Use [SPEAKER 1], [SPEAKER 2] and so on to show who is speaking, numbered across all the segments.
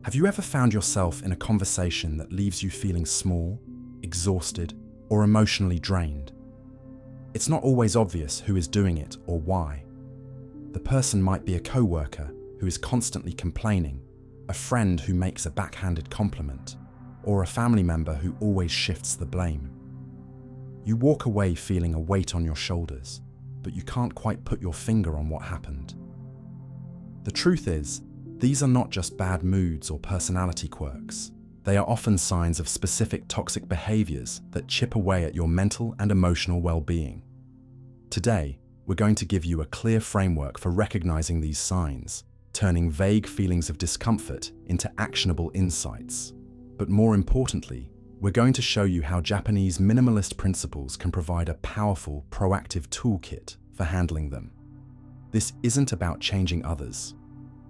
[SPEAKER 1] Have you ever found yourself in a conversation that leaves you feeling small, exhausted, or emotionally drained? It's not always obvious who is doing it or why. The person might be a coworker who is constantly complaining, a friend who makes a backhanded compliment, or a family member who always shifts the blame. You walk away feeling a weight on your shoulders, but you can't quite put your finger on what happened. The truth is, these are not just bad moods or personality quirks. They are often signs of specific toxic behaviors that chip away at your mental and emotional well-being. Today, we're going to give you a clear framework for recognizing these signs, turning vague feelings of discomfort into actionable insights. But more importantly, we're going to show you how Japanese minimalist principles can provide a powerful, proactive toolkit for handling them. This isn't about changing others.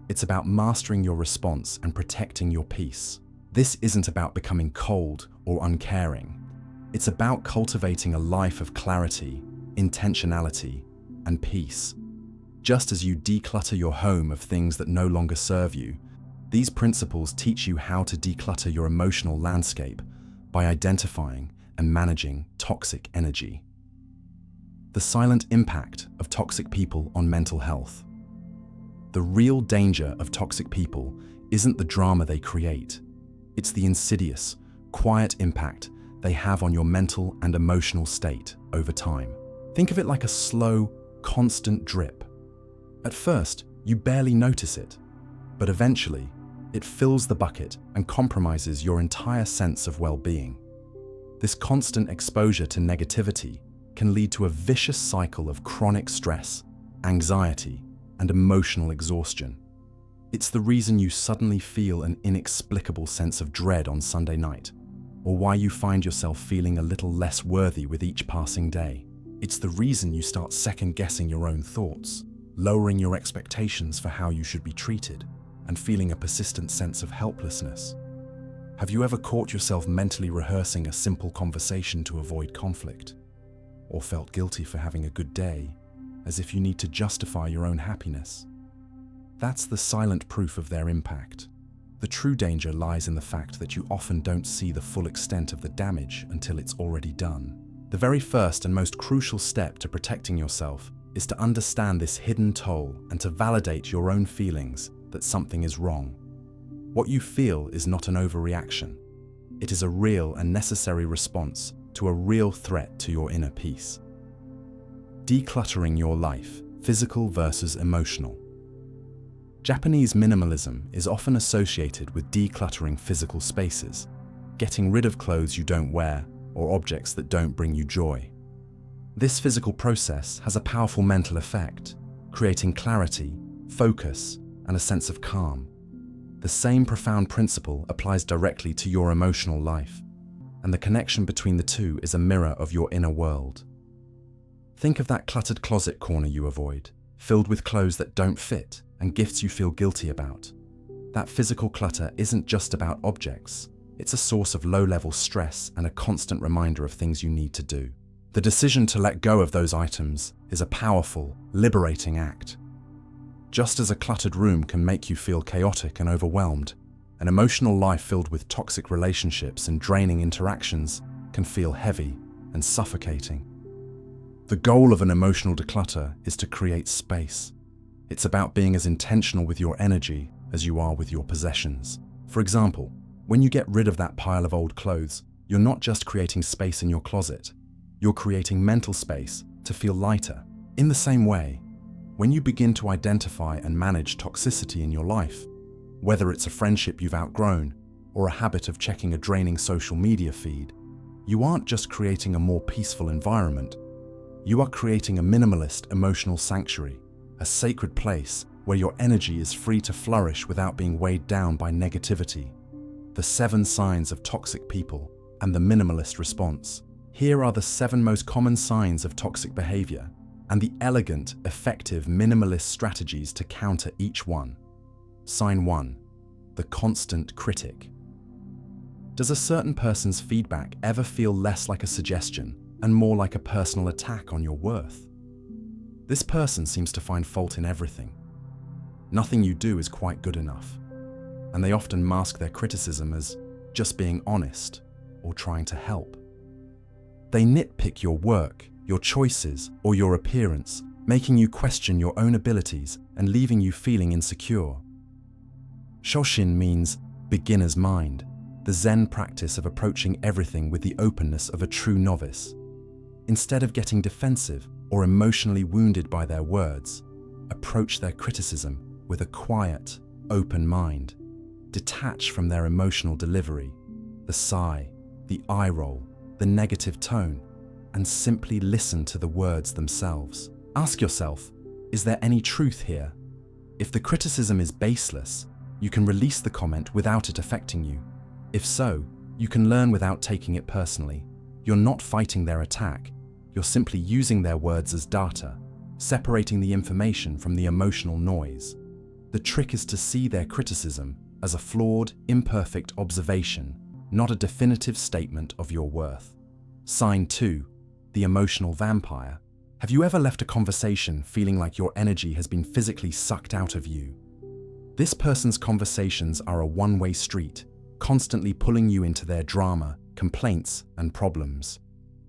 [SPEAKER 1] It's about mastering your response and protecting your peace. This isn't about becoming cold or uncaring. It's about cultivating a life of clarity, intentionality, and peace. Just as you declutter your home of things that no longer serve you, these principles teach you how to declutter your emotional landscape by identifying and managing toxic energy. The silent impact of toxic people on mental health. The real danger of toxic people isn't the drama they create. It's the insidious, quiet impact they have on your mental and emotional state over time. Think of it like a slow, constant drip. At first, you barely notice it, but eventually, it fills the bucket and compromises your entire sense of well-being. This constant exposure to negativity can lead to a vicious cycle of chronic stress, anxiety, and emotional exhaustion. It's the reason you suddenly feel an inexplicable sense of dread on Sunday night, or why you find yourself feeling a little less worthy with each passing day. It's the reason you start second-guessing your own thoughts, lowering your expectations for how you should be treated, and feeling a persistent sense of helplessness. Have you ever caught yourself mentally rehearsing a simple conversation to avoid conflict? Or felt guilty for having a good day, as if you need to justify your own happiness? That's the silent proof of their impact. The true danger lies in the fact that you often don't see the full extent of the damage until it's already done. The very first and most crucial step to protecting yourself is to understand this hidden toll and to validate your own feelings that something is wrong. What you feel is not an overreaction. It is a real and necessary response to a real threat to your inner peace. Decluttering your life, physical versus emotional. Japanese minimalism is often associated with decluttering physical spaces, getting rid of clothes you don't wear or objects that don't bring you joy. This physical process has a powerful mental effect, creating clarity, focus, and a sense of calm. The same profound principle applies directly to your emotional life, and the connection between the two is a mirror of your inner world. Think of that cluttered closet corner you avoid, filled with clothes that don't fit and gifts you feel guilty about. That physical clutter isn't just about objects. It's a source of low-level stress and a constant reminder of things you need to do. The decision to let go of those items is a powerful, liberating act. Just as a cluttered room can make you feel chaotic and overwhelmed, an emotional life filled with toxic relationships and draining interactions can feel heavy and suffocating. The goal of an emotional declutter is to create space. It's about being as intentional with your energy as you are with your possessions. For example, when you get rid of that pile of old clothes, you're not just creating space in your closet, you're creating mental space to feel lighter. In the same way, when you begin to identify and manage toxicity in your life, whether it's a friendship you've outgrown or a habit of checking a draining social media feed, you aren't just creating a more peaceful environment, you are creating a minimalist emotional sanctuary, a sacred place where your energy is free to flourish without being weighed down by negativity. The 7 signs of toxic people and the minimalist response. Here are the 7 most common signs of toxic behavior and the elegant, effective minimalist strategies to counter each one. Sign 1. The constant critic. Does a certain person's feedback ever feel less like a suggestion and more like a personal attack on your worth? This person seems to find fault in everything. Nothing you do is quite good enough. and they often mask their criticism as just being honest or trying to help. They nitpick your work, your choices, or your appearance, making you question your own abilities and leaving you feeling insecure. Shoshin means beginner's mind, the Zen practice of approaching everything with the openness of a true novice. Instead of getting defensive or emotionally wounded by their words, approach their criticism with a quiet, open mind. Detach from their emotional delivery, the sigh, the eye roll, the negative tone, and simply listen to the words themselves. Ask yourself, is there any truth here? If the criticism is baseless, you can release the comment without it affecting you. If so, you can learn without taking it personally. You're not fighting their attack, you're simply using their words as data, separating the information from the emotional noise. The trick is to see their criticism as a flawed, imperfect observation, not a definitive statement of your worth. Sign 2, the emotional vampire. Have you ever left a conversation feeling like your energy has been physically sucked out of you? This person's conversations are a one-way street, constantly pulling you into their drama, complaints, and problems.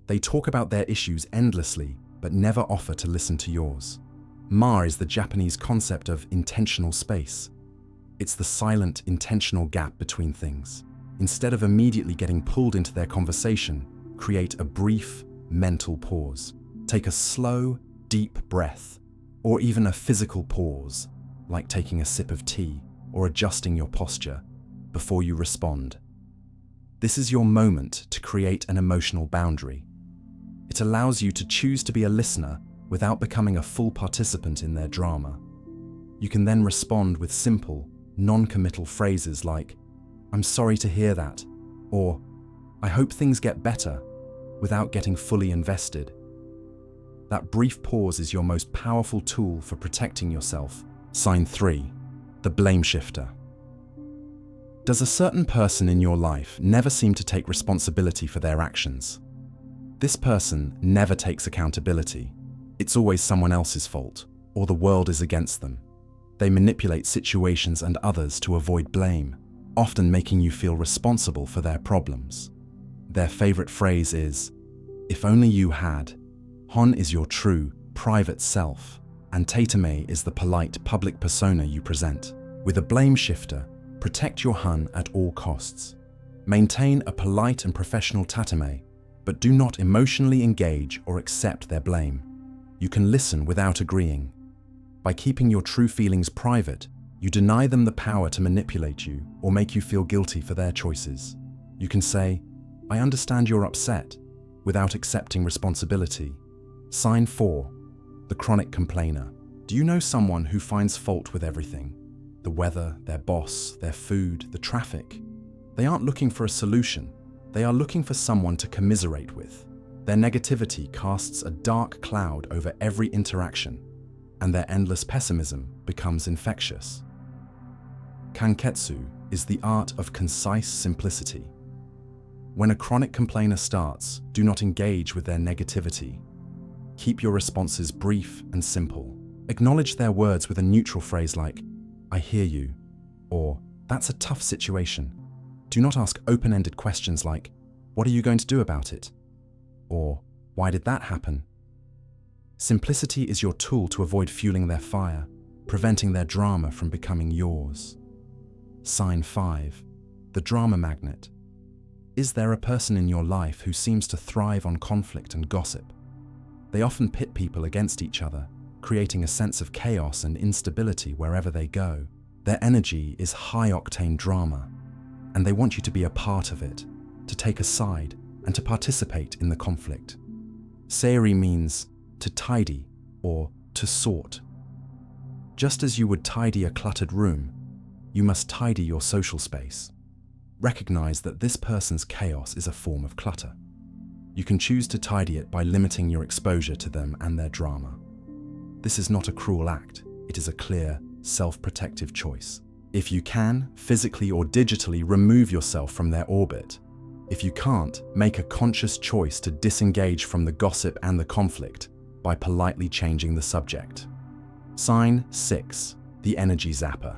[SPEAKER 1] They talk about their issues endlessly, but never offer to listen to yours. Ma is the Japanese concept of intentional space. It's the silent, intentional gap between things. Instead of immediately getting pulled into their conversation, create a brief, mental pause. Take a slow, deep breath, or even a physical pause, like taking a sip of tea or adjusting your posture, before you respond. This is your moment to create an emotional boundary. It allows you to choose to be a listener without becoming a full participant in their drama. You can then respond with simple, non-committal phrases like, "I'm sorry to hear that," or "I hope things get better," without getting fully invested. That brief pause is your most powerful tool for protecting yourself. Sign 3, the blame shifter. Does a certain person in your life never seem to take responsibility for their actions? This person never takes accountability. It's always someone else's fault, or the world is against them. They manipulate situations and others to avoid blame, often making you feel responsible for their problems. Their favorite phrase is, "If only you had." Hon is your true, private self, and Tatame is the polite, public persona you present. With a blame shifter, protect your Hun at all costs. Maintain a polite and professional tatame, but do not emotionally engage or accept their blame. You can listen without agreeing. By keeping your true feelings private, you deny them the power to manipulate you or make you feel guilty for their choices. You can say, "I understand you're upset," without accepting responsibility. Sign 4, the chronic complainer. Do you know someone who finds fault with everything? The weather, their boss, their food, the traffic. They aren't looking for a solution. They are looking for someone to commiserate with. Their negativity casts a dark cloud over every interaction, and their endless pessimism becomes infectious. Kanketsu is the art of concise simplicity. When a chronic complainer starts, do not engage with their negativity. Keep your responses brief and simple. Acknowledge their words with a neutral phrase like, "I hear you," or "That's a tough situation." Do not ask open-ended questions like, "What are you going to do about it?" or "Why did that happen?" Simplicity is your tool to avoid fueling their fire, preventing their drama from becoming yours. Sign 5, the drama magnet. Is there a person in your life who seems to thrive on conflict and gossip? They often pit people against each other, creating a sense of chaos and instability wherever they go. Their energy is high-octane drama, and they want you to be a part of it, to take a side, and to participate in the conflict. Seiri means to tidy or to sort. Just as you would tidy a cluttered room, you must tidy your social space. Recognize that this person's chaos is a form of clutter. You can choose to tidy it by limiting your exposure to them and their drama. This is not a cruel act, it is a clear, self-protective choice. If you can, physically or digitally remove yourself from their orbit. If you can't, make a conscious choice to disengage from the gossip and the conflict by politely changing the subject. Sign 6, the energy zapper.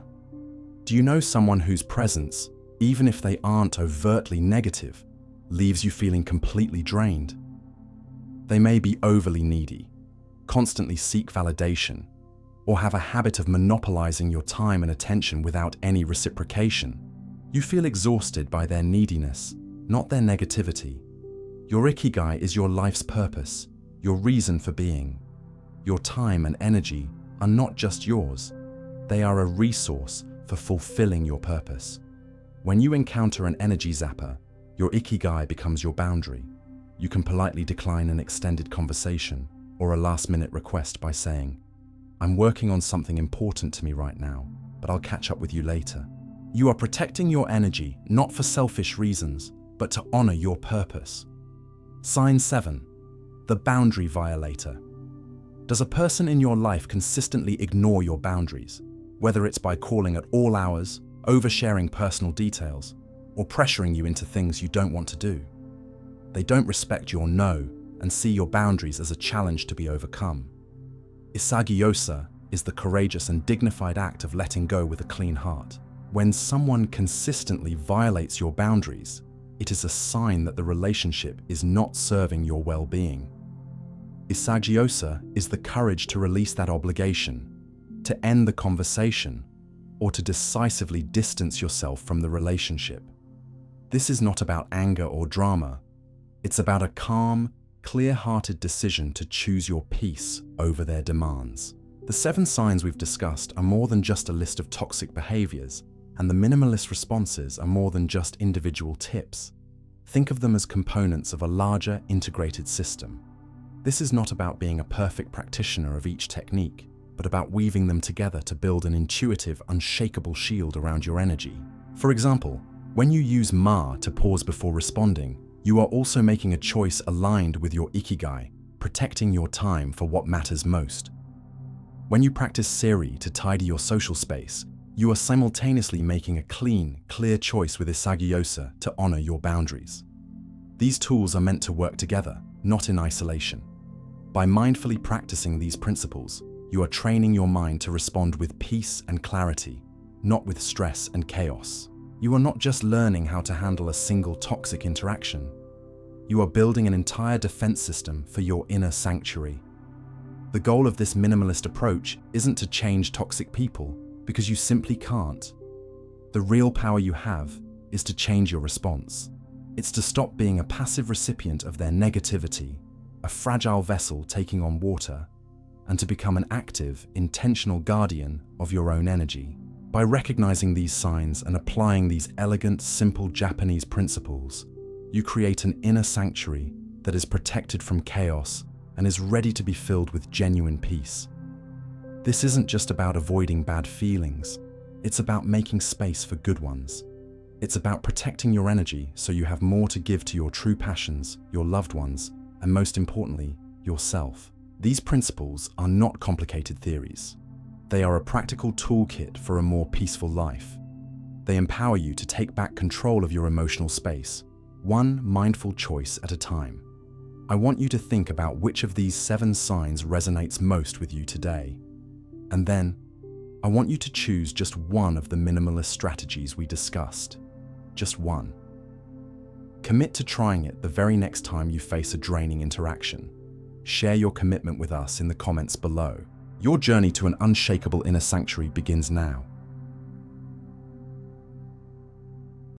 [SPEAKER 1] Do you know someone whose presence, even if they aren't overtly negative, leaves you feeling completely drained? They may be overly needy, constantly seek validation, or have a habit of monopolizing your time and attention without any reciprocation. You feel exhausted by their neediness, not their negativity. Your Ikigai is your life's purpose, your reason for being. Your time and energy are not just yours. They are a resource for fulfilling your purpose. When you encounter an energy zapper, your Ikigai becomes your boundary. You can politely decline an extended conversation or a last-minute request by saying, "I'm working on something important to me right now, but I'll catch up with you later." You are protecting your energy not for selfish reasons, but to honor your purpose. Sign 7. The boundary violator. Does a person in your life consistently ignore your boundaries, whether it's by calling at all hours, oversharing personal details, or pressuring you into things you don't want to do? They don't respect your no and see your boundaries as a challenge to be overcome. Isagiyosa is the courageous and dignified act of letting go with a clean heart. When someone consistently violates your boundaries, it is a sign that the relationship is not serving your well-being. Isagiyosa is the courage to release that obligation, to end the conversation, or to decisively distance yourself from the relationship. This is not about anger or drama. It's about a calm, clear-hearted decision to choose your peace over their demands. The 7 signs we've discussed are more than just a list of toxic behaviors, and the minimalist responses are more than just individual tips. Think of them as components of a larger, integrated system. This is not about being a perfect practitioner of each technique, but about weaving them together to build an intuitive, unshakable shield around your energy. For example, when you use Ma to pause before responding, you are also making a choice aligned with your Ikigai, protecting your time for what matters most. When you practice Siri to tidy your social space, you are simultaneously making a clean, clear choice with Isagiyosa to honor your boundaries. These tools are meant to work together, not in isolation. By mindfully practicing these principles, you are training your mind to respond with peace and clarity, not with stress and chaos. You are not just learning how to handle a single toxic interaction. You are building an entire defense system for your inner sanctuary. The goal of this minimalist approach isn't to change toxic people, because you simply can't. The real power you have is to change your response. It's to stop being a passive recipient of their negativity, a fragile vessel taking on water, and to become an active, intentional guardian of your own energy. By recognizing these signs and applying these elegant, simple Japanese principles, you create an inner sanctuary that is protected from chaos and is ready to be filled with genuine peace. This isn't just about avoiding bad feelings, it's about making space for good ones. It's about protecting your energy so you have more to give to your true passions, your loved ones, and most importantly, yourself. These principles are not complicated theories. They are a practical toolkit for a more peaceful life. They empower you to take back control of your emotional space, one mindful choice at a time. I want you to think about which of these 7 signs resonates most with you today. And then, I want you to choose just one of the minimalist strategies we discussed. Just one. Commit to trying it the very next time you face a draining interaction. Share your commitment with us in the comments below. Your journey to an unshakable inner sanctuary begins now.